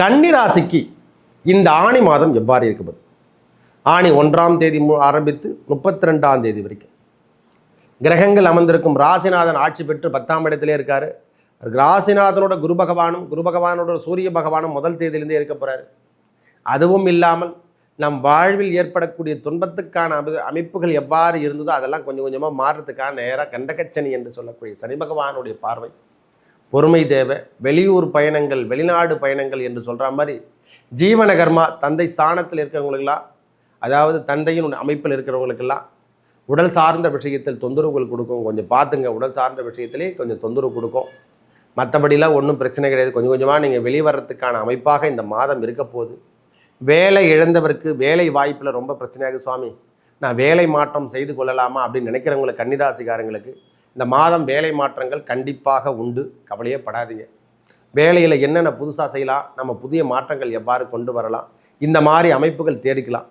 கன்னி ராசிக்கு இந்த ஆணி மாதம் எவ்வாறு இருக்குது? ஆணி 1ஆம் தேதி ஆரம்பித்து 32ஆம் தேதி வரைக்கும் கிரகங்கள் அமர்ந்திருக்கும். ராசிநாதன் ஆட்சி பெற்று 10ஆம் இடத்திலே இருக்காரு. ராசிநாதனோட குரு பகவானோட சூரிய பகவானும் முதல் தேதியிலிருந்தே இருக்க போறாரு. அதுவும் இல்லாமல் நம் வாழ்வில் ஏற்படக்கூடிய துன்பத்துக்கான அமைப்புகள் எவ்வாறு இருந்ததோ அதெல்லாம் கொஞ்சம் கொஞ்சமாக மாறுறதுக்கான நேராக கண்டகச்சனி என்று சொல்லக்கூடிய சனி பகவானுடைய பார்வை. பொறுமை தேவை. வெளியூர் பயணங்கள், வெளிநாடு பயணங்கள் என்று சொல்கிற மாதிரி ஜீவன கர்மா தந்தை ஸ்தானத்தில் இருக்கிறவங்களுக்கெல்லாம், அதாவது தந்தையின் அமைப்பில் இருக்கிறவங்களுக்கெல்லாம் உடல் சார்ந்த விஷயத்தில் தொந்தரவுகள் கொடுக்கும். கொஞ்சம் பார்த்துங்க, உடல் சார்ந்த விஷயத்திலே கொஞ்சம் தொந்தரவு கொடுக்கும். மற்றபடிலாம் ஒன்றும் பிரச்சனை கிடையாது. கொஞ்சம் கொஞ்சமாக நீங்கள் வெளிவரத்துக்கான அமைப்பாக இந்த மாதம் இருக்க போகுது. வேலை இழந்தவருக்கு வேலை வாய்ப்பில் ரொம்ப பிரச்சனையாக, சுவாமி நான் வேலை மாற்றம் செய்து கொள்ளலாமா அப்படின்னு நினைக்கிறவங்களுக்கு, கன்னிராசிக்காரங்களுக்கு இந்த மாதம் வேலை மாற்றங்கள் கண்டிப்பாக உண்டு. கவலையே படாதீங்க. வேலையில் என்னென்ன புதுசாக செய்யலாம், நம்ம புதிய மாற்றங்கள் எவ்வாறு கொண்டு வரலாம், இந்த மாதிரி அமைப்புகள் தேடிக்கலாம்.